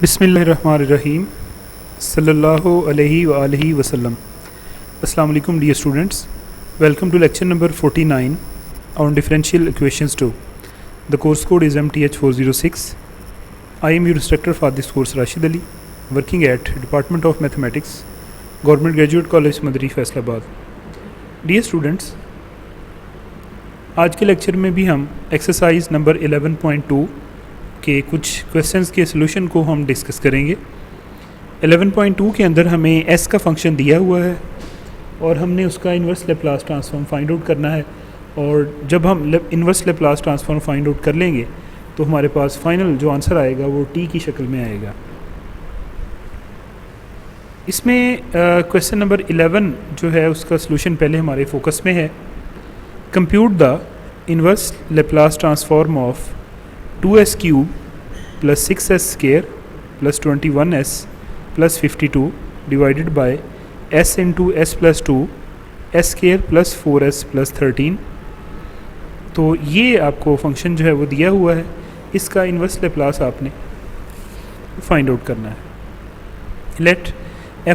बिस्मिल्लाहिर्रहमानिर्रहीम सल्लल्लाहु अलैहि वआलिहि वसल्लम। अस्सलाम वालेकुम dear students, welcome to lecture number 49 on differential equations 2. The course code is MTH406. I am your instructor for this course Rashid Ali, working at Department of Mathematics, Government Graduate College मदरी Faisalabad. Dear students, आज के lecture में भी हम exercise number 11.2 के कुछ questions के solution को हम डिस्कस करेंगे। 11.2 के अंदर हमें s का फंक्शन दिया हुआ है और हमने उसका inverse Laplace transform find out करना है, और जब हम inverse Laplace transform find out कर लेंगे तो हमारे पास फाइनल जो आंसर आएगा वो t की शक्ल में आएगा। इसमें क्वेश्चन नंबर 11 जो है उसका सलूशन पहले हमारे फोकस में है। Compute the inverse Laplace transform of 2s cube plus 6s square plus 21s plus 52 divided by s into s plus 2 s square plus 4s plus 13। तो ये आपको फंक्शन जो है वो दिया हुआ है, इसका इन्वर्स लेप्लास आपने फाइंड आउट करना है। Let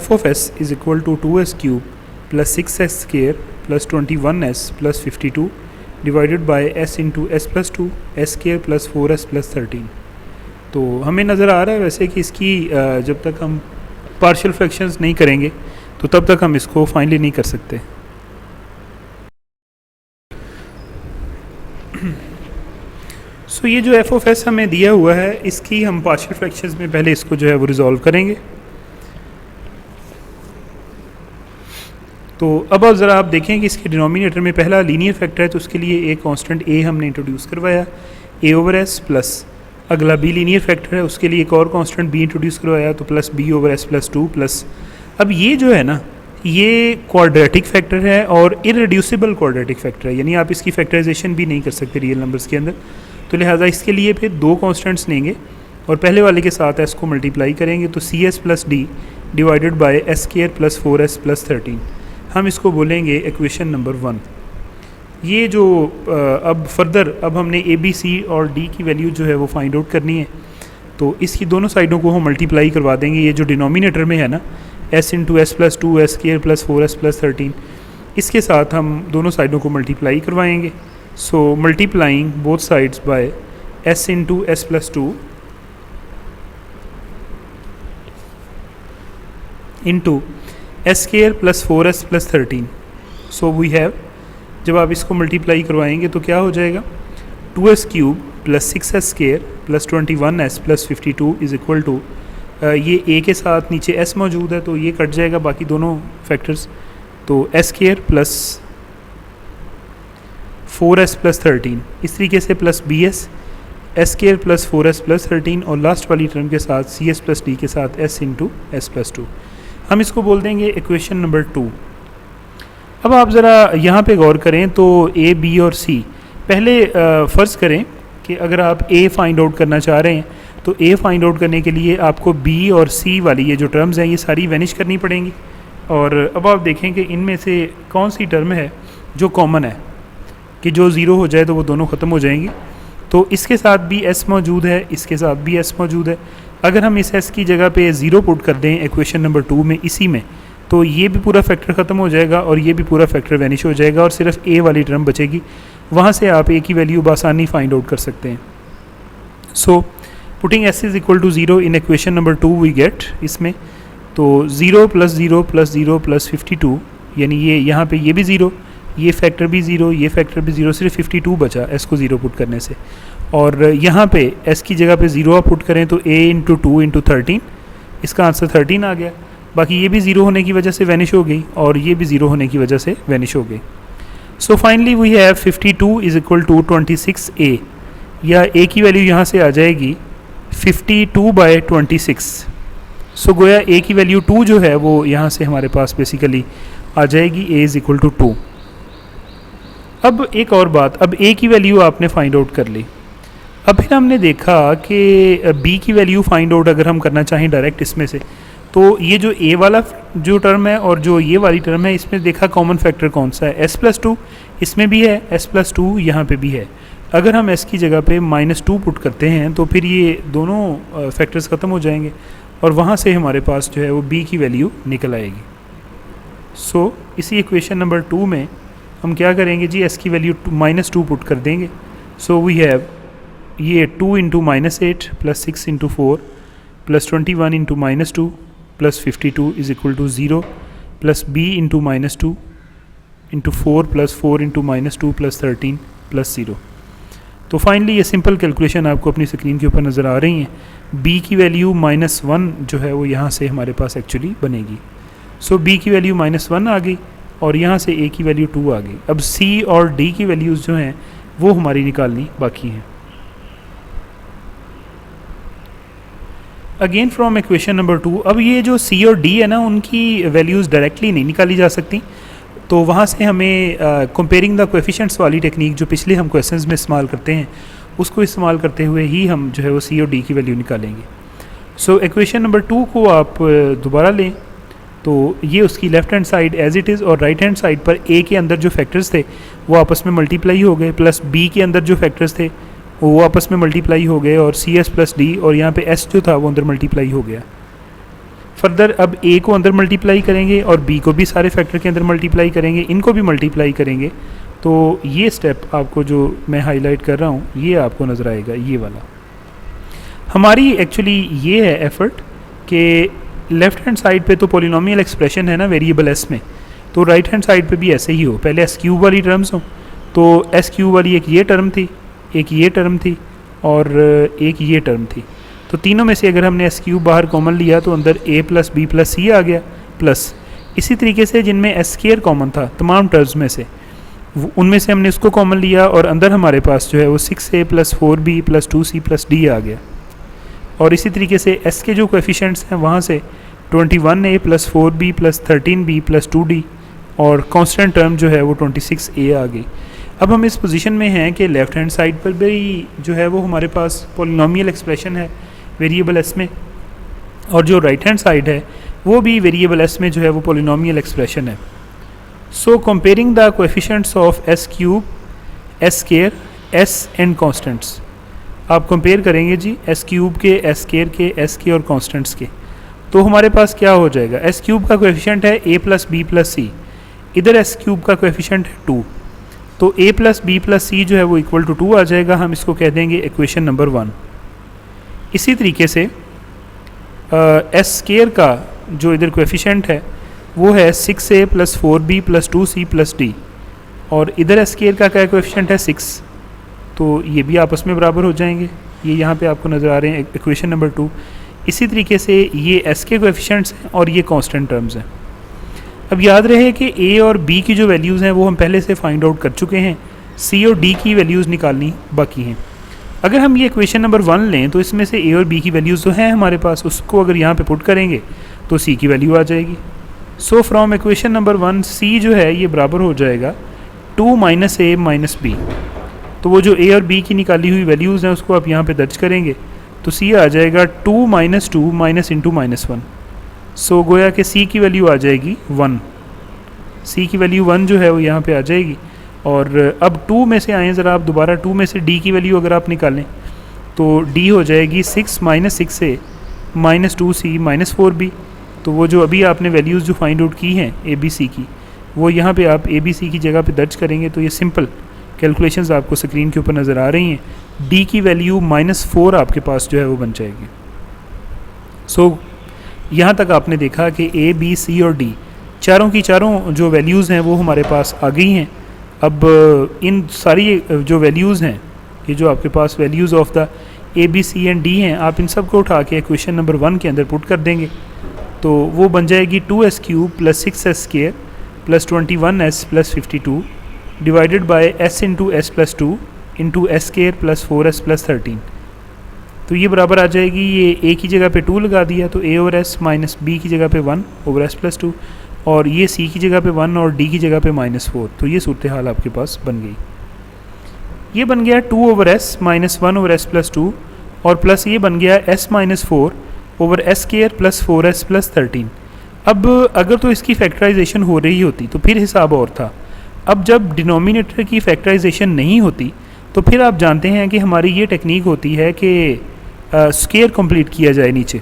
f of s is equal to 2s cube plus 6s square plus 21s plus 52 divided by s into s plus 2 s square plus 4s plus 13। तो हमें नज़र आ रहा है वैसे कि इसकी जब तक हम पार्शियल फ्रैक्शंस नहीं करेंगे तो तब तक हम इसको फाइनली नहीं कर सकते। सो ये जो f ऑफ s हमें दिया हुआ है, इसकी हम पार्शियल फ्रैक्शंस में पहले इसको जो है वो रिजॉल्व करेंगे। तो अब ज़रा आप देखें कि इसके डिनोमिनेटर में पहला लीनियर फैक्टर है, तो उसके लिए एक कांस्टेंट a हमने इंट्रोड्यूस करवाया a ओवर s, प्लस अगला b लीनियर फैक्टर है, उसके लिए एक और कांस्टेंट b इंट्रोड्यूस करवाया तो plus b over s plus 2 plus. अब ये जो है ना, ये क्वाड्रेटिक फैक्टर है और इरेड्यूसिबल क्वाड्रेटिक फैक्टर है, यानी आप इसकी फैक्टराइजेशन भी नहीं कर सकते रियल नंबर्स के अंदर। तो लिहाजा इसके लिए फिर दो कॉन्स्टेंट्स लेंगे और पहले वाले के साथ s को मल्टीप्लाई करेंगे तो cs plus d divided by s square plus 4s plus 13। हम इसको बोलेंगे इक्वेशन नंबर 1। ये जो अब फर्दर अब हमने a b c और d की वैल्यू जो है वो फाइंड आउट करनी है, तो इसकी दोनों साइडों को हम मल्टीप्लाई करवा देंगे। ये जो डिनोमिनेटर में है ना s into S plus 2 s square plus 4s plus 13, इसके साथ हम दोनों साइडों को मल्टीप्लाई करवाएंगे। So multiplying both sides by s into S plus 2 into s square plus 4s plus 13। So we have, जब आप इसको मल्टीप्लाई करवाएंगे तो क्या हो जाएगा, 2s cube plus 6s square plus 21s plus 52 is equal to, ये a के साथ नीचे s मौजूद है तो ये कट जाएगा बाकी दोनों फैक्टर्स, तो s square plus 4s plus 13, इस तरीके से plus bs s square plus 4s plus 13 और लास्ट वाली टर्म के साथ cs प्लस d के साथ s इंटू एस प्लस 2। हम इसको बोल देंगे इक्वेशन नंबर 2। अब आप ज़रा यहाँ पे गौर करें तो a b और c, पहले फ़र्ज़ करें कि अगर आप a फाइंड आउट करना चाह रहे हैं तो a फाइंड आउट करने के लिए आपको b और c वाली ये जो टर्म्स हैं ये सारी वैनिश करनी पड़ेंगी। और अब आप देखें कि इनमें से कौन सी टर्म है जो कॉमन है कि जो ज़ीरो हो जाए तो वो दोनों ख़त्म हो जाएंगी। तो इसके साथ भी s मौजूद है, इसके साथ भी s मौजूद है। अगर हम इस s की जगह पे 0 पुट कर दें इक्वेशन नंबर 2 में, इसी में, तो ये भी पूरा फैक्टर ख़त्म हो जाएगा और ये भी पूरा फैक्टर वैनिश हो जाएगा और सिर्फ a वाली टर्म बचेगी। वहाँ से आप a की वैल्यू बासानी फाइंड आउट कर सकते हैं। So putting s is equal to 0 in equation number 2 we get, इसमें तो 0 प्लस 0 प्लस 0 प्लस 52, यानी ये यहाँ पे ये भी 0, ये फैक्टर भी 0, ये फैक्टर भी 0, सिर्फ 52 बचा s को 0 पुट करने से। और यहाँ पे s की जगह पे 0 आप पुट करें तो a इंटू 2 इंटू 13, इसका आंसर 13 आ गया। बाकी ये भी 0 होने की वजह से वैनिश हो गई और ये भी 0 होने की वजह से वैनिश हो गई। So finally we have 52 is equal to 26a, या a की वैल्यू यहाँ से आ जाएगी 52 बाई 26। सो गोया a की वैल्यू 2 जो है वो यहाँ से हमारे पास बेसिकली आ जाएगी a इज़ इक्वल टू 2। अब एक और बात, अब a की वैल्यू आपने फाइंड आउट कर ली। अब फिर हमने देखा कि b की वैल्यू फाइंड आउट अगर हम करना चाहें डायरेक्ट इसमें से, तो ये जो a वाला जो टर्म है और जो ये वाली टर्म है, इसमें देखा कॉमन फैक्टर कौन सा है, s प्लस 2 इसमें भी है, s प्लस 2 यहाँ पे भी है। अगर हम s की जगह पे -2 पुट करते हैं तो फिर ये दोनों फैक्टर्स ख़त्म हो जाएंगे और वहाँ से हमारे पास जो है वो b की वैल्यू निकल आएगी। सो इसी इक्वेशन नंबर 2 में हम क्या करेंगे जी, s की वैल्यू -2 पुट कर देंगे। सो वी हैव ये 2 into -8 plus 6 into 4 plus 21 into -2 plus 52 is equal to 0 plus b into -2 into 4 plus 4 into -2 plus 13 plus 0। तो फाइनली ये सिंपल कैलकुलेशन आपको अपनी स्क्रीन के ऊपर नज़र आ रही हैं। b की वैल्यू -1 जो है वो यहाँ से हमारे पास एक्चुअली बनेगी। सो b की वैल्यू -1 आ गई और यहाँ से a की वैल्यू 2 आ गई। अब c और d की वैल्यूज़ जो हैं वो हमारी निकालनी बाकी हैं। अगेन फ्रॉम इक्वेशन नंबर 2, अब ये जो c और d है ना, उनकी वैल्यूज़ डायरेक्टली नहीं निकाली जा सकती, तो वहाँ से हमें कंपेयरिंग द कोएफिशिएंट्स वाली टेक्निक जो पिछले हम क्वेश्चंस में इस्तेमाल करते हैं उसको इस्तेमाल करते हुए ही हम जो है वो c और d की वैल्यू निकालेंगे। सो इक्वेशन नंबर 2 को आप दोबारा लें तो ये उसकी left hand side as it is और राइट हैंड साइड पर a के अंदर जो फैक्टर्स थे वो आपस में मल्टीप्लाई हो गए, प्लस b के अंदर जो फैक्टर्स थे वो आपस में मल्टीप्लाई हो गए और cs प्लस d और यहाँ पे s जो था वो अंदर मल्टीप्लाई हो गया। फर्दर अब a को अंदर मल्टीप्लाई करेंगे और b को भी सारे फैक्टर के अंदर मल्टीप्लाई करेंगे, इनको भी मल्टीप्लाई करेंगे। तो ये स्टेप आपको जो मैं हाईलाइट कर रहा हूँ ये आपको नज़र आएगा, ये वाला। हमारी एक्चुअली ये है एफर्ट कि लेफ़्ट हैंड साइड पे तो पॉलिनोमियल एक्सप्रेशन है ना वेरिएबल s में, तो राइट हैंड साइड पे भी ऐसे ही हो, पहले s क्यूब वाली टर्म्स हो। तो s क्यूब वाली एक ये टर्म थी, एक ये टर्म थी और एक ये टर्म थी। तो तीनों में से अगर हमने s क्यूब बाहर कॉमन लिया तो अंदर a plus b plus c आ गया, प्लस इसी तरीके से जिनमें s स्क्वायर कॉमन था तमाम टर्म्स में से उनमें से हमने उसको कॉमन लिया और अंदर हमारे पास जो है वो 6a plus 4b plus 2c plus d आ गया। और इसी तरीके से s के जो कोएफिशिएंट्स हैं वहाँ से 21a plus 4b plus 13b plus 2d और कांस्टेंट टर्म जो है वो 26a आ गई। अब हम इस पोजीशन में हैं कि लेफ़्ट हैंड साइड पर भी जो है वो हमारे पास पॉलिनोमियल एक्सप्रेशन है वेरिएबल s में, और जो राइट हैंड साइड है वो भी वेरिएबल s में जो है वो पॉलिनोमियल एक्सप्रेशन है। सो comparing the coefficients of s cube, s square, s and constants, आप कंपेयर करेंगे जी s क्यूब के, s स्क्वायर के, s के और कांस्टेंट्स के, तो हमारे पास क्या हो जाएगा। s क्यूब का कोएफिशिएंट है a plus b plus c, इधर s क्यूब का कोएफिशिएंट है 2, तो a plus b plus c जो है वो इक्वल टू 2 आ जाएगा। हम इसको कह देंगे इक्वेशन नंबर 1। इसी तरीके से s स्क्वायर का जो इधर कोएफिशिएंट है वो है 6a plus 4b plus 2c plus d, और इधर s स्क्वायर का क्या कोएफिशिएंट है 6, तो ये भी आपस में बराबर हो जाएंगे। ये यहाँ पे आपको नज़र आ रहे हैं इक्वेशन नंबर 2। इसी तरीके से ये s के कोएफिशिएंट्स हैं और ये कांस्टेंट टर्म्स हैं। अब याद रहे कि a और b की जो वैल्यूज़ हैं वो हम पहले से फाइंड आउट कर चुके हैं, c और d की वैल्यूज़ निकालनी बाकी हैं। अगर हम ये इक्वेशन नंबर 1 लें तो इसमें से a और b की वैल्यूज़ जो हैं हमारे पास उसको अगर यहाँ पे पुट करेंगे तो c की वैल्यू आ जाएगी। So from equation number 1 c जो है ये बराबर हो जाएगा 2 माइनस a माइनस b। तो वो जो a और b की निकाली हुई वैल्यूज़ हैं उसको आप यहाँ पे दर्ज करेंगे तो c आ जाएगा 2 माइनस 2 माइनस इंटू माइनस 1। सो गोया कि c की वैल्यू आ जाएगी 1, c की वैल्यू 1 जो है वो यहाँ पे आ जाएगी। और अब 2 में से आएँ ज़रा आप दोबारा, 2 में से d की वैल्यू अगर आप निकालें तो d हो जाएगी 6 minus 6a minus 2c minus 4b। तो वो जो अभी आपने वैल्यूज़ जो फाइंड आउट की हैं a b c की, वो यहाँ पे आप a b c की जगह पे दर्ज करेंगे तो ये सिंपल कैलकुलेशंस आपको स्क्रीन के ऊपर नज़र आ रही हैं। d की वैल्यू -4 आपके पास जो है वो बन जाएगी। सो यहाँ तक आपने देखा कि a b c और d चारों की चारों जो वैल्यूज़ हैं वो हमारे पास आ गई हैं। अब इन सारी जो वैल्यूज़ हैं, ये जो आपके पास values of the a b c and d हैं, आप इन सब को उठा के क्वेश्चन नंबर 1 के अंदर पुट कर देंगे तो वो बन जाएगी 2s cube plus 6s square plus 21s plus 52 divided by s into S plus 2 into s square plus 4s plus 13। तो ये बराबर आ जाएगी, ये a की जगह पे 2 लगा दिया तो a over s minus b की जगह पे 1 ओवर s प्लस 2, और ये c की जगह पे 1 और d की जगह पे -4। तो ये सूरत हाल आपके पास बन गई। ये बन गया 2 over s minus 1 over s plus 2 और प्लस ये बन गया s minus 4 over s square plus 4s plus 13। अब अगर तो इसकी फैक्टराइजेशन हो रही होती तो फिर हिसाब और था। अब जब डिनोमिनेटर की फैक्टराइजेशन नहीं होती तो फिर आप जानते हैं कि हमारी ये टेक्निक होती है कि स्क्वायर कंप्लीट किया जाए नीचे,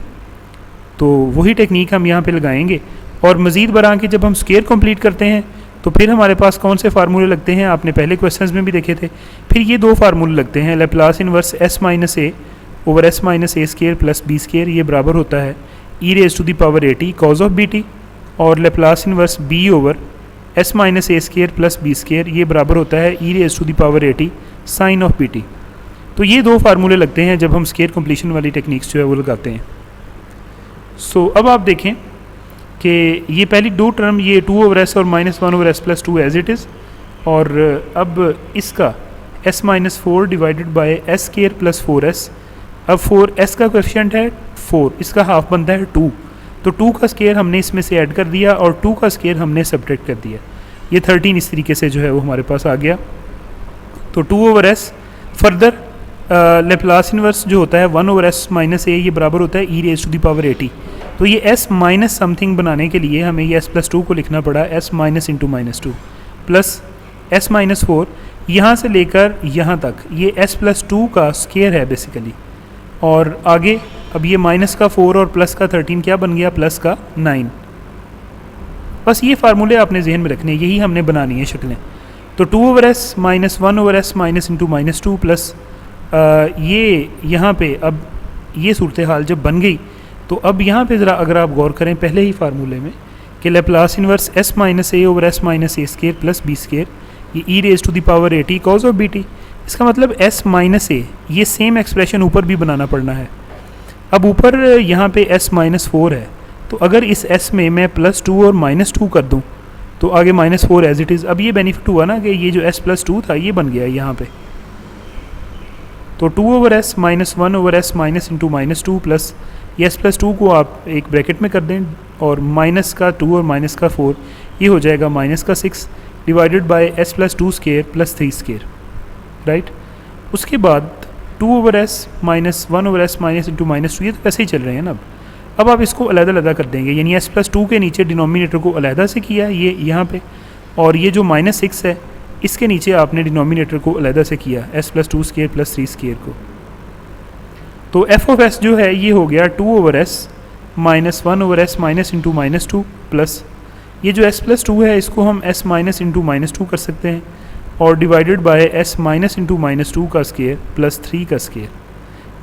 तो वही टेक्निक हम यहाँ पे लगाएंगे। और मज़ीद बरा के जब हम स्क्वायर कंप्लीट करते हैं तो फिर हमारे पास कौन से फार्मूले लगते हैं, आपने पहले क्वेश्चंस में भी देखे थे। फिर ये दो फार्मूले लगते हैं, Laplace inverse S minus A over S minus A square plus B square, ये बराबर होता है E raise to the power A T cos of B T, और Laplace inverse B over S minus A square plus B square, ये बराबर होता है E raise to the power A T sine of B T. तो ये दो फार्मूले लगते हैं जब हम स्क्वायर कंप्लीशन वाली टेक्निक्स जो है वो लगाते हैं। सो अब आप देखें कि ये पहली दो टर्म, ये 2 ओवर एस और -1 over s plus 2 as it is, और अब इसका s minus 4 divided by s square plus 4s। अब 4s का कोएफिशिएंट है 4, इसका हाफ बनता है 2, तो 2 का स्क्वायर हमने इसमें से ऐड कर दिया और 2 का स्क्वायर हमने सब्ट्रैक्ट कर दिया, ये 13 इस तरीके से जो है वो हमारे पास आ गया। तो 2 over S further Laplace inverse जो होता है 1 ओवर एस माइनस ए, ये बराबर होता है E raise to the power 80। तो ये s माइनस समथिंग बनाने के लिए हमें ये s प्लस 2 को लिखना पड़ा, s minus into minus 2 plus s minus 4, यहाँ से लेकर यहाँ तक ये s प्लस 2 का स्क्वायर है बेसिकली, और आगे अब ये माइनस का 4 और प्लस का 13 क्या बन गया, प्लस का 9। बस ये फार्मूले आपने जहन में रखने, यही हमने बनानी है शक्लें। तो 2 over S minus 1 over S minus into minus 2 plus ये यहाँ पे अब ये सूरत हाल जब बन गई, तो अब यहाँ पे ज़रा अगर आप गौर करें पहले ही फार्मूले में कि Laplace inverse s minus A over S minus A square plus B square, ये E raise to the power A T cos of B T. इसका मतलब s माइनस ए, ये सेम एक्सप्रेशन ऊपर भी बनाना पड़ना है। अब ऊपर यहाँ पे s माइनस 4 है, तो अगर इस s में मैं प्लस 2 और माइनस 2 कर दूँ तो आगे माइनस 4 एज इट इज़। अब ये बेनिफिट हुआ ना कि ये जो s प्लस 2 था ये बन गया यहाँ पे। तो 2 over S minus 1 over S minus into minus 2 plus ये s प्लस 2 को आप एक ब्रैकेट में कर दें, और माइनस का 2 और माइनस का 4, ये हो जाएगा माइनस का 6 divided by s plus 2 square plus 3 square, right. उसके बाद 2 over S minus 1 over S minus into minus 2, ये तो वैसे ही चल रहे हैं ना। अब आप इसको अलग-अलग कर देंगे, यानी s प्लस 2 के नीचे डिनोमिनेटर को अलहदा से किया ये यहाँ पे, और ये जो माइनस 6 है इसके नीचे आपने डिनोमिनेटर को अलहदा से किया s plus 2 square plus 3 square को। तो एफ ऑफ एस जो है ये हो गया 2 over S minus 1 over S minus into minus 2 plus ये जो s प्लस 2 है इसको हम s माइनस इंटू माइनस 2 कर सकते हैं, और divided by s minus into minus 2 का स्क्वायर प्लस 3 का स्क्वायर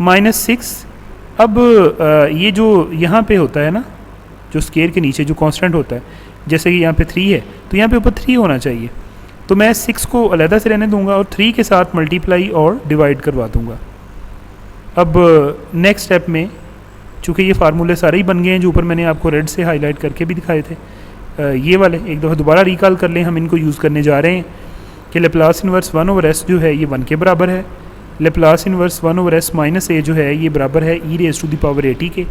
माइनस 6। अब ये जो यहाँ पे होता है ना, जो स्क्वायर के नीचे जो कांस्टेंट होता है, जैसे कि यहाँ पे 3 है तो यहाँ पे ऊपर 3 होना चाहिए, तो मैं 6 को अलहदा से रहने दूंगा और 3 के साथ मल्टीप्लाई और डिवाइड करवा दूंगा। अब नेक्स्ट स्टेप में चूँकि ये फार्मूले सारे ही बन गए हैं जो ऊपर मैंने आपको रेड से हाईलाइट करके भी दिखाए थे, ये वाले एक दफ़ा दोबारा रिकॉल कर लें, हम इनको यूज़ करने जा रहे हैं कि लैप्लास इनवर्स 1 ओवर एस जो है ये 1 के बराबर है, Laplace inverse 1 over S minus A जो है ये बराबर है E raise to the power A T के,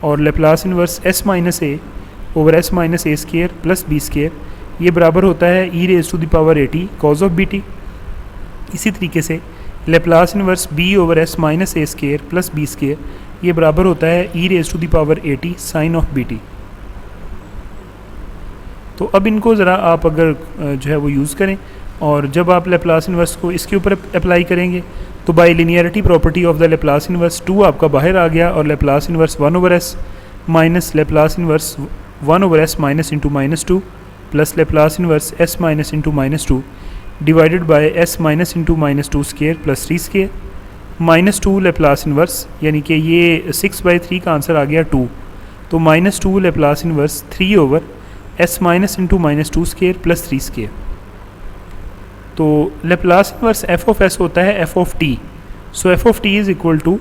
और Laplace inverse S minus A over S minus A square plus B square, ये बराबर होता है E raise to the power A T cos of B T. इसी तरीके से Laplace inverse B over S minus A square plus B square, ये बराबर होता है E raise to the power A T sine of B T. तो अब इनको ज़रा आप अगर जो है वो यूज़ करें, और जब आप लैप्लास इनवर्स को इसके ऊपर अप्लाई करेंगे तो by linearity property of the Laplace inverse 2 आपका बाहर आ गया, और Laplace inverse 1 over S minus Laplace inverse 1 over S minus into minus 2 plus Laplace inverse S minus into minus 2 divided by s minus into minus 2 square plus 3 square minus 2 Laplace inverse, यानी कि ये 6/3 का answer आ गया 2, तो minus 2 Laplace inverse 3 over S minus into minus 2 square plus 3 square. तो Laplace inverse F of S होता है F of T, so F of T is equal to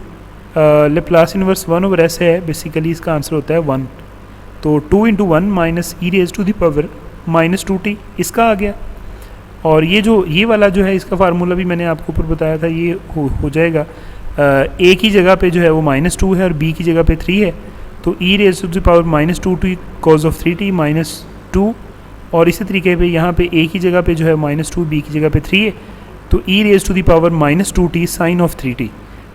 Laplace inverse 1 over S है, basically इसका answer होता है 1, तो 2 into 1 minus E raise to the power minus 2t इसका आ गया। और ये वाला जो है इसका फार्मूला भी मैंने आपको ऊपर बताया था, ये हो जाएगा a की जगह पे जो है वो -2 है और b की जगह पे 3 है, तो E raise to the power -2t cos of 3t -2, और इसी तरीके पे यहाँ पे a की जगह पे जो है -2, b की जगह पे 3 है, तो E raise to the power -2t sine of 3t।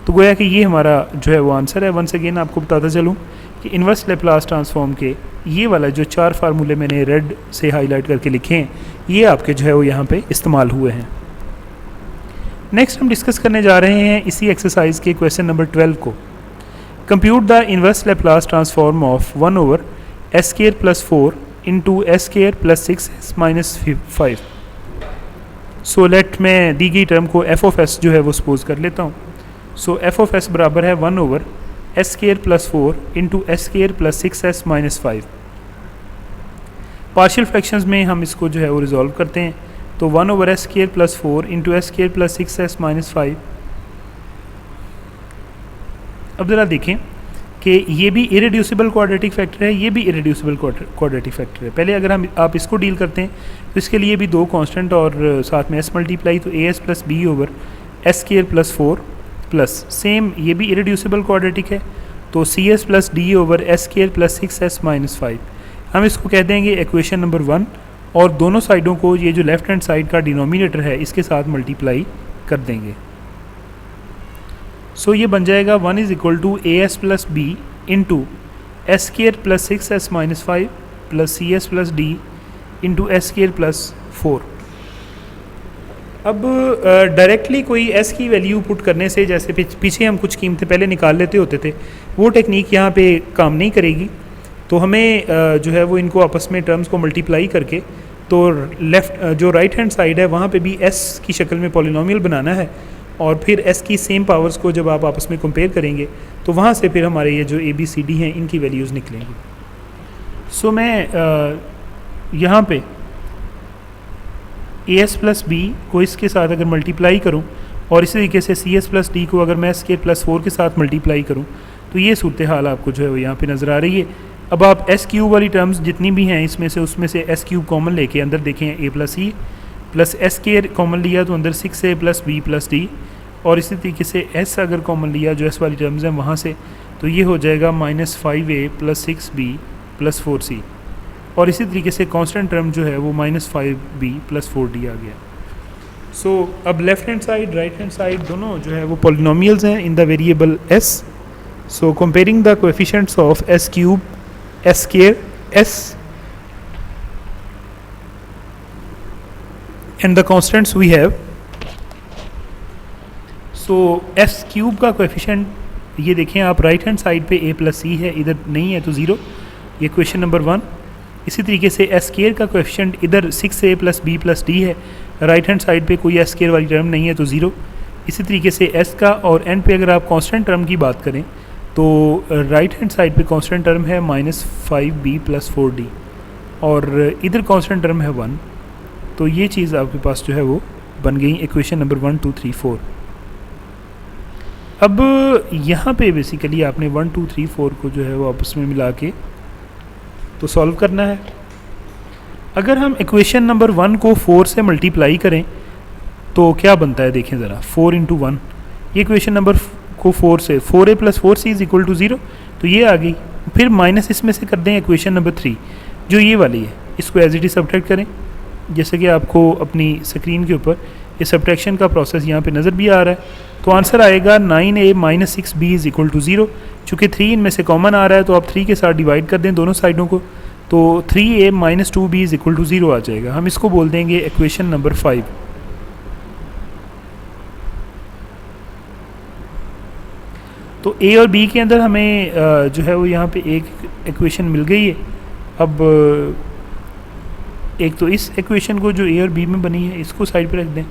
तो गोया कि ये हमारा जो है वो आंसर है। वंस अगेन आपको बताता चलूँ कि इन्वर्स लैप्लास ट्रांसफॉर्म के ये वाला जो 4 फार्मूले मैंने रेड से हाईलाइट करके लिखे हैं, ये आपके जो है वो यहाँ पे इस्तेमाल हुए हैं। नेक्स्ट हम डिस्कस करने जा रहे हैं इसी एक्सरसाइज के क्वेश्चन नंबर 12 को। Compute the inverse Laplace transform of 1 over s square plus 4 into s square plus 6 minus 5। So let मैं दी गई टर्म को एफ ऑफ एस जो है वो सपोज कर लेता हूँ। सो एफ ऑफ एस बराबर है 1 over s square plus 4 into s square plus 6s minus 5। Partial fractions में हम इसको जो है वो रिजॉल्व करते हैं। तो 1 over s square plus 4 into s square plus 6s minus 5। अब ज़रा देखें कि ये भी इरेड्यूसिबल क्वाड्रेटिक फैक्टर है, ये भी इरेड्यूसिबल क्वाड्रेटिक फैक्टर है। पहले अगर हम आप इसको डील करते हैं तो इसके लिए भी 2 कांस्टेंट और साथ में एस मल्टीप्लाई, तो a s plus b over s square plus 4 प्लस सेम ये भी इरेड्यूसिबल क्वाड्रेटिक है, तो c s plus d over s square plus 6s minus 5। हम इसको कह देंगे इक्वेशन नंबर 1 और दोनों साइडों को ये जो लेफ्ट हैंड साइड का डिनोमिनेटर है इसके साथ मल्टीप्लाई कर देंगे। सो ये बन जाएगा 1 is equal to a s plus b into s square plus 6s minus 5 plus c s plus d into s square plus 4। अब डायरेक्टली कोई एस की वैल्यू पुट करने से, जैसे पीछे हम कुछ कीमतें पहले निकाल लेते होते थे, वो टेक्निक यहाँ पे काम नहीं करेगी। तो हमें जो है वो इनको आपस में टर्म्स को मल्टीप्लाई करके तो लेफ़्ट जो राइट हैंड साइड है वहाँ पे भी एस की शक्ल में पॉलिनोमियल बनाना है और फिर एस की सेम पावर्स को जब आप आपस में कंपेयर करेंगे तो वहाँ से फिर हमारे ये जो ए बी सी डी हैं इनकी वैल्यूज़ निकलेंगी। सो मैं यहाँ पे ए एस प्लस बी को इसके साथ अगर मल्टीप्लाई करूँ और इसी तरीके से सी एस प्लस डी को अगर मैं एस के प्लस 4 के साथ मल्टीप्लाई करूँ तो ये सूरत हाल आपको जो है वो यहाँ पे नज़र आ रही है। अब आप एस क्यूब वाली टर्म्स जितनी भी हैं इसमें से उसमें से एस क्यूब कॉमन लेके अंदर देखें ए प्लस ई प्लस एस के कॉमन लिया तो अंदर 6a plus b plus D, और इसी तरीके से एस अगर कॉमन लिया जो एस वाली टर्म्स हैं वहाँ से तो ये हो जाएगा minus 5a plus 6b plus 4c, और इसी तरीके से कांस्टेंट टर्म जो है वो माइनस 5b प्लस 4d आ गया। सो अब left hand side right hand side दोनों जो है वो पॉलिनोमियल्स हैं in the variable s। So comparing the coefficients of s cube s square s and the constants we have, so s cube का coefficient ये देखें आप राइट हैंड साइड पे a प्लस सी है, इधर नहीं है तो 0, ये क्वेश्चन नंबर 1। इसी तरीके से एस स्क्वायर का कोएफिशिएंट इधर 6a plus b plus d है, राइट हैंड साइड पे कोई एस स्क्वायर वाली टर्म नहीं है तो 0। इसी तरीके से s का और n पे अगर आप कांस्टेंट टर्म की बात करें तो राइट हैंड साइड पे कांस्टेंट टर्म है माइनस 5b प्लस 4d और इधर कांस्टेंट टर्म है 1। तो ये चीज़ आपके पास जो है वो बन गई इक्वेशन नंबर 1 2 3 4। अब यहाँ पे बेसिकली आपने 1 2 3 4 को जो है वो आपस में मिला के तो सॉल्व करना है। अगर हम इक्वेशन नंबर 1 को 4 से मल्टीप्लाई करें तो क्या बनता है देखें ज़रा, 4 इंटू 1, ये इक्वेशन नंबर को 4 से 4a plus 4c is equal to 0, तो ये आ गई। फिर माइनस इसमें से कर दें इक्वेशन नंबर 3 जो ये वाली है, इसको एज इट इज सब्ट्रैक्ट करें जैसे कि आपको अपनी स्क्रीन के ऊपर ये सब्ट्रैक्शन का प्रोसेस यहाँ पे नज़र भी आ रहा है। तो आंसर आएगा 9a minus 6b is equal to 0। चूँकि 3 इनमें से कॉमन आ रहा है तो आप 3 के साथ डिवाइड कर दें दोनों साइडों को, तो 3a minus 2b is equal to 0 आ जाएगा। हम इसको बोल देंगे इक्वेशन नंबर 5। तो a और b के अंदर हमें जो है वो यहाँ पे एक इक्वेशन मिल गई है। अब एक तो इस इक्वेशन को जो a और b में बनी है इसको साइड पे रख दें।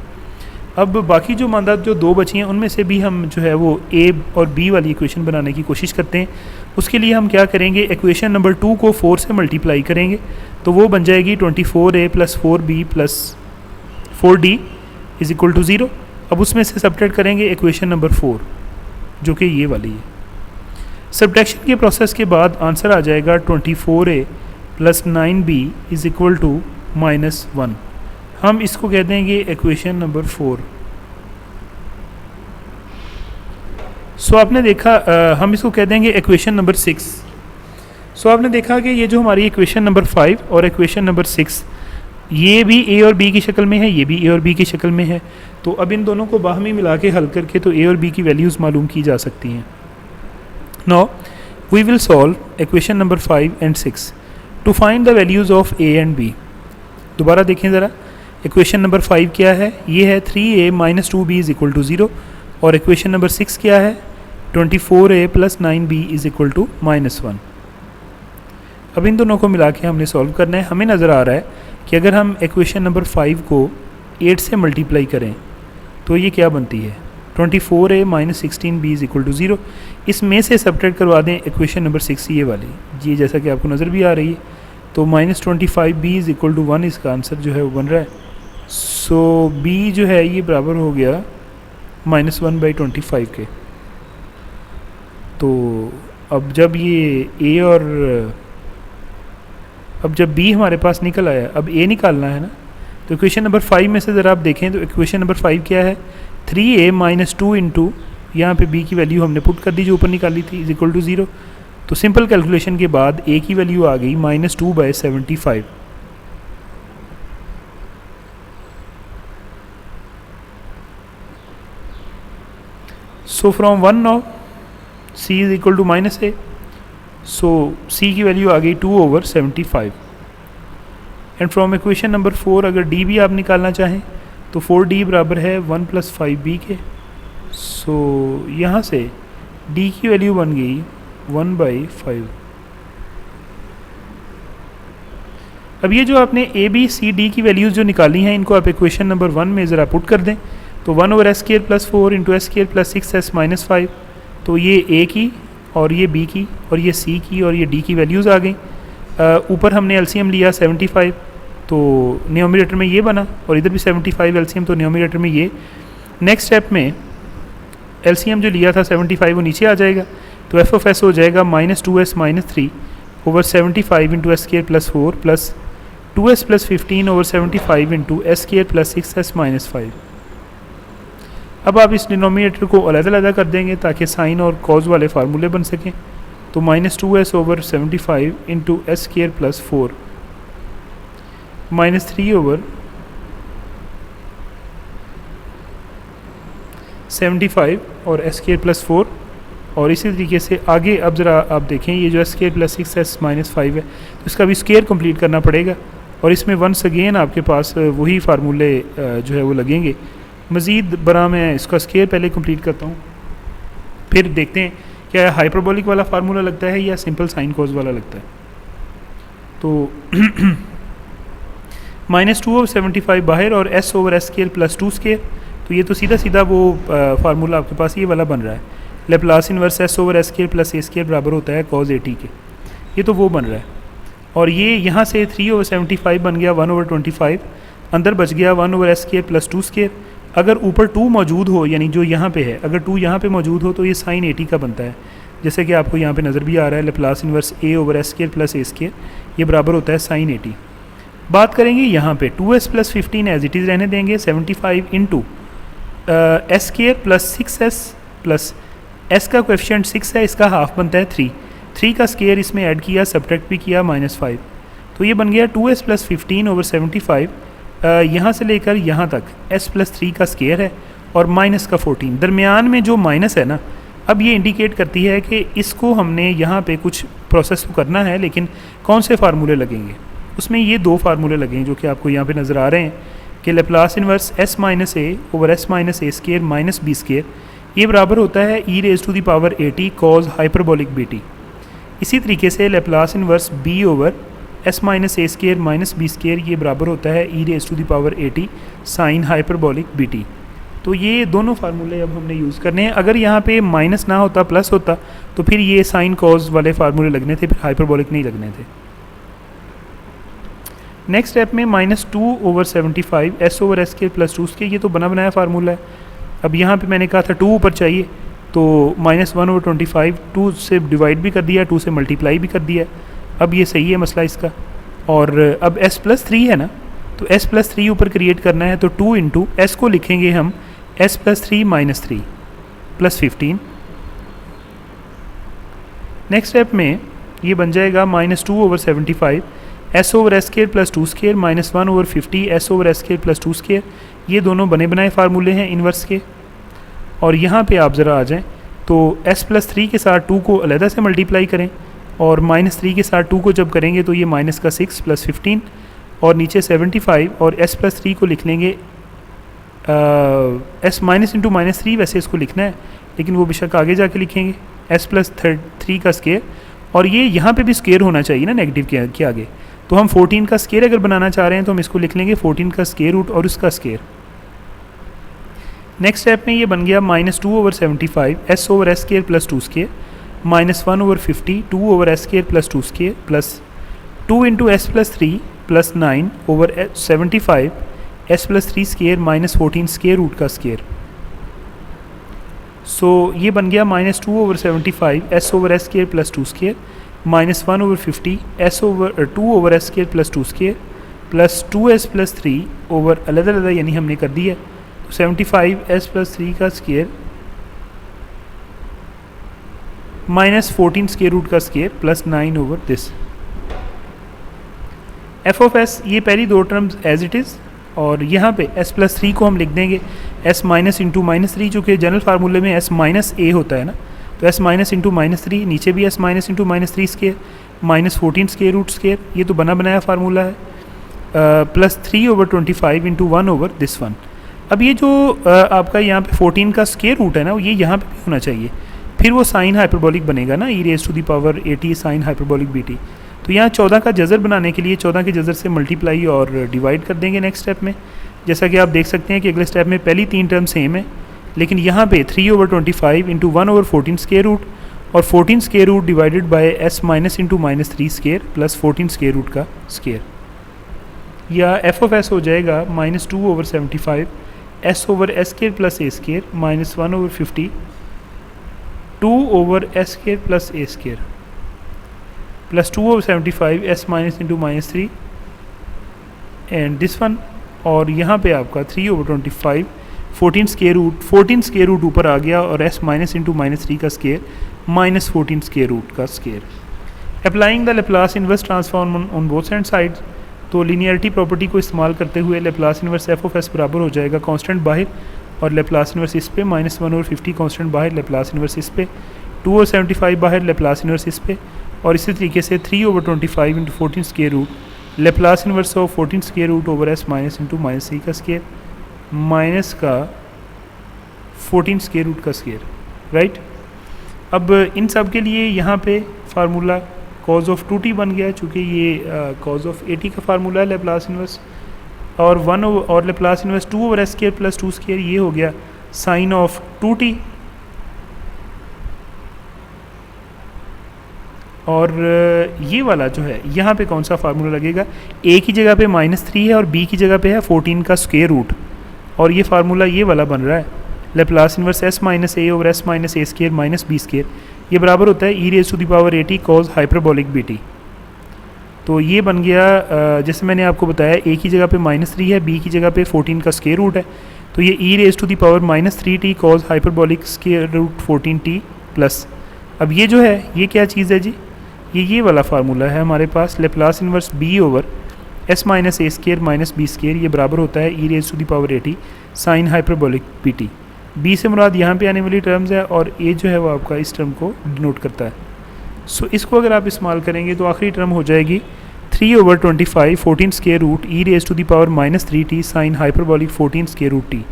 अब बाकी जो मानदात जो 2 बची हैं उनमें से भी हम जो है वो a और b वाली इक्वेशन बनाने की कोशिश करते हैं। उसके लिए हम क्या करेंगे, इक्वेशन नंबर 2 को 4 से मल्टीप्लाई करेंगे तो वो बन जाएगी 24a plus 4b plus 4d is equal to 0। अब उसमें से सब्ट्रैक्ट करेंगे इक्वेशन नंबर 4 जो कि ये वाली है। सब्ट्रैक्शन के प्रोसेस के बाद आंसर आ जाएगा 24a plus 9b is equal to minus 1। हम इसको कह देंगे इक्वेशन नंबर 4। सो आपने देखा हम इसको कह देंगे इक्वेशन नंबर 6। सो आपने देखा कि ये जो हमारी इक्वेशन नंबर 5 और इक्वेशन नंबर 6 ये भी a और b की शक्ल में है, ये भी a और b की शक्ल में है। तो अब इन दोनों को बाहमी मिला के हल करके तो a और b की वैल्यूज़ मालूम की जा सकती हैं। Now we will solve equation number 5 and 6 to find the values of a and b। दोबारा देखें ज़रा, इक्वेशन नंबर 5 क्या है? ये है 3a minus 2b is equal to 0। और इक्वेशन नंबर 6 क्या है? 24a plus 9b is equal to -1। अब इन दोनों को मिला के हमने सॉल्व करना है। हमें नज़र आ रहा है कि अगर हम इक्वेशन नंबर 5 को 8 से मल्टीप्लाई करें तो ये क्या बनती है? 24a minus 16b is equal to 0। इसमें से सब्ट्रैक्ट करवा दें इक्वेशन नंबर 6 ये वाली, ये जैसा कि आपको नज़र भी आ रही है, तो -25b इज़ इक्वल टू 1 इसका आंसर जो है वो बन रहा है। सो b जो है ये बराबर हो गया -1/25 के। तो अब जब ये a और अब जब b हमारे पास निकल आया, अब a निकालना है ना, तो इक्वेशन नंबर 5 में से ज़रा आप देखें तो इक्वेशन नंबर 5 क्या है? 3a माइनस 2 इंटू यहाँ पर b की वैल्यू हमने पुट कर दी जो ऊपर निकाली थी इज़ इक्वल टू 0। तो सिंपल कैलकुलेशन के बाद a की वैल्यू आ गई -2/75। So from 1 now c is equal to -a। So c की वैल्यू आ गई 2/75। एंड फ्रॉम इक्वेशन नंबर 4 अगर d भी आप निकालना चाहें तो 4d बराबर है 1 + 5b के। सो यहाँ से d की वैल्यू बन गई 1/5। अब ये जो आपने a b c d की वैल्यूज़ जो निकाली हैं इनको आप इक्वेशन नंबर 1 में ज़रा पुट कर दें। तो 1/s² + 4 × s² + 6s - 5। तो ये a की और ये b की और ये c की और ये d की वैल्यूज़ आ गई। ऊपर हमने एलसीएम लिया 75, तो न्यूमरेटर में ये बना, और इधर भी 75 एलसीएम, तो न्यूमरेटर में ये। नेक्स्ट स्टेप में एलसीएम जो लिया था 75 वो नीचे आ जाएगा, तो एफ ऑफ एस हो जाएगा -2s - 3/75 × s² + 4 + 2s + 15/75 × s² + 6s - 5। अब आप इस डिनोमिनेटर को अलग-अलग कर देंगे ताकि साइन और कॉज वाले फार्मूले बन सकें। तो -2s/75 × s² + 4 -3/75 और s² + 4। और इसी तरीके से आगे अब ज़रा आप देखें, ये जो s² + 6s - 5 है तो इसका भी स्क्वायर कंप्लीट करना पड़ेगा, और इसमें वंस अगेन आपके पास वही फार्मूले जो है वो लगेंगे। मज़ीद बरा मैं इसका स्क्वायर पहले कंप्लीट करता हूँ, फिर देखते हैं क्या हाइपरबोलिक वाला फार्मूला लगता है या सिंपल साइन कॉज वाला लगता है। तो -2/75 बाहर और s/s² + 2², तो ये तो सीधा सीधा वो फार्मूला आपके पास ये वाला बन रहा है, लेप्लास इनवर्स s/s² + a² बराबर होता है cos at के, ये तो वो बन रहा है। और ये यहाँ से 3/75 बन गया 1/25, अंदर बच गया 1/s² + 2²। अगर ऊपर 2 मौजूद हो, यानी जो यहाँ पे है, अगर 2 यहाँ पे मौजूद हो तो ये sin 80 का बनता है, जैसे कि आपको यहाँ पे नज़र भी आ रहा है, लेप्लास इनवर्स a/s² + a², ये बराबर होता है sin 80। बात करेंगे यहाँ पे 2s + 15 एज इट इज़ रहने देंगे, 75 × s² + 6s प्लस s का कोएफिशिएंट 6 है, इसका हाफ बनता है 3 का स्केयर इसमें ऐड किया, सब्ट्रैक्ट भी किया -5, तो ये बन गया 2s + 15/75। यहाँ से लेकर यहाँ तक s + 3 का स्केयर है और माइनस का 14, दरमियान में जो माइनस है ना, अब ये इंडिकेट करती है कि इसको हमने यहाँ पे कुछ प्रोसेस तो करना है, लेकिन कौन से फार्मूले लगेंगे। उसमें ये 2 फार्मूले लगेंगे जो कि आपको यहाँ पे नज़र आ रहे हैं कि Laplace inverse s - a/s - a² - b², ये बराबर होता है e⁻⁸ cos हाइपरबोलिक bt। इसी तरीके से Laplace inverse b/s - a² - b², ये बराबर होता है e⁻⁸ साइन हाइपरबोलिक bt। तो ये दोनों फार्मूले अब हमने यूज़ करने हैं। अगर यहाँ पे माइनस ना होता, प्लस होता, तो फिर ये साइन कॉज वाले फार्मूले लगने थे, फिर हाइपरबोलिक नहीं लगने थे। नेक्स्ट स्टेप में -2/75 s/s² + 2², ये तो बना बनाया फार्मूला है। अब यहाँ पे मैंने कहा था 2 ऊपर चाहिए, तो -1/25 2 से डिवाइड भी कर दिया, 2 से मल्टीप्लाई भी कर दिया। अब ये सही है मसला इसका। और अब s + 3 है ना, तो s + 3 ऊपर क्रिएट करना है, तो 2 × s को लिखेंगे हम s + 3 - 3 + 15। नेक्स्ट स्टेप में ये बन जाएगा -2/75 s/s² + 2² - 1/50 s/s² + 2², ये दोनों बने बनाए फार्मूले हैं इन्वर्स के। और यहाँ पे आप ज़रा आ जाएं, तो s + 3 के साथ 2 को अलहदा से मल्टीप्लाई करें, और -3 के साथ 2 को जब करेंगे तो ये -6 + 15, और नीचे 75 और s प्लस 3 को लिख लेंगे s माइनस इंटू माइनस 3, वैसे इसको लिखना है लेकिन वो बेशक आगे जाके लिखेंगे s प्लस 3 का स्केयर, और ये यहाँ पे भी स्केयर होना चाहिए ना नेगेटिव के आगे, तो हम 14 का स्केयर अगर बनाना चाह रहे हैं तो हम इसको लिख लेंगे 14 का स्केयर रूट और उसका स्केयर। नेक्स्ट स्टेप में ये बन गया -2/75 s over s square plus 2 square -1/50 2 over s square plus 2 square plus 2 into s plus 3 plus 9 over 75 s plus 3 square -14 square root का स्केयर। सो ये बन गया -2/75 s over s square plus 2 square -1/50 s over 2 over s square plus 2 square plus 2s plus 3 over अलग यानी हमने कर दिया 75 s plus 3 का स्केयर -14 स्केयर रूट का square plus 9 over this. F of S ये पहली दो टर्म्स एज इट इज़, और यहाँ पे s प्लस 3 को हम लिख देंगे s माइनस इंटू माइनस 3, चूँकि जनरल फार्मूले में s माइनस a होता है ना, तो s माइनस इंटू माइनस 3, नीचे भी s minus into minus 3 square -14 square root square, ये तो बना बनाया फार्मूला है, plus 3/25 into 1 over this one. अब ये जो आपका यहाँ पे 14 का स्केयर रूट है ना, ये यहाँ पे भी होना चाहिए, फिर वो साइन हाइपरबोलिक बनेगा ना, e⁻⁸ साइन हाइपरबोलिक bt। तो यहाँ 14 का जज़र बनाने के लिए 14 के जज़र से मल्टीप्लाई और डिवाइड कर देंगे नेक्स्ट स्टेप में। जैसा कि आप देख सकते हैं कि अगले स्टेप में पहली 3 टर्म सेम है, लेकिन यहाँ पे 3/25 इंटू 1/14 स्केयर रूट और 14 square root divided by s minus into minus 3 square plus 14 square root का स्केयर, या एफ ऑफ एस हो जाएगा -2/75 s over s square plus a square -1/50 2 over s square plus a square plus 2/75 s minus into minus 3 and this one, और यहाँ पे आपका 3/25 14 square root ऊपर आ गया और s माइनस इंटू माइनस 3 का स्केयर -14 स्केयर रूट का square. Applying the Laplace inverse transform on both hand sides, तो लीनियरिटी प्रॉपर्टी को इस्तेमाल करते हुए Laplace inverse F of S बराबर हो जाएगा कांस्टेंट बाहर और लेप्लास इन्वर्स इस पे -1/50 कांस्टेंट बाहर, लेप्लास इन्वर्स इस पे 2/75 बाहर, लेप्लास इन्वर्स इस पे, और इसी तरीके से 3/25 into 14 square root Laplace inverse of 14 square root over S minus into minus 3 का स्केयर माइनस का 14 स्केयर रूट का स्केयर, राइट। अब इन सब के लिए यहाँ पे फार्मूला कॉज ऑफ 2t बन गया, चूँकि ये कॉज ऑफ 80 का फार्मूला है लेप्लास इन्वर्स, और 1 और Laplace inverse 2 over S square plus 2 square, ये हो गया साइन ऑफ 2t, और ये वाला जो है यहाँ पे कौन सा फार्मूला लगेगा, a की जगह पे -3 है और b की जगह पे है 14 का स्क्वायर रूट, और ये फार्मूला ये वाला बन रहा है Laplace inverse s minus a over s minus a square minus b square, ये बराबर होता है e⁻⁸ कॉज हाइपरबोलिक bt। तो ये बन गया, जैसे मैंने आपको बताया a की जगह पे -3 है, b की जगह पे 14 का स्क्वायर रूट है, तो ये e⁻³ cos hyperbolic square root 14t plus, अब ये जो है ये क्या चीज़ है जी, ये वाला फार्मूला है हमारे पास Laplace inverse b over s minus a square minus b square, ये बराबर होता है e⁻⁸ sine hyperbolic bt। b से मुराद यहाँ पे आने वाली टर्म्स है और a जो है वो आपका इस टर्म को डिनोट करता है। सो इसको अगर आप इस्तेमाल करेंगे तो आखिरी टर्म हो जाएगी 3/25 14 square root e⁻³ sine hyperbolic 14 square root t।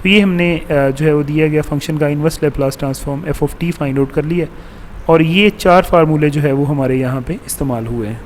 तो ये हमने जो है वो दिया गया फंक्शन का inverse Laplace transform f of t find out कर लिया, और ये 4 फार्मूले जो है वो हमारे यहाँ पे इस्तेमाल हुए हैं।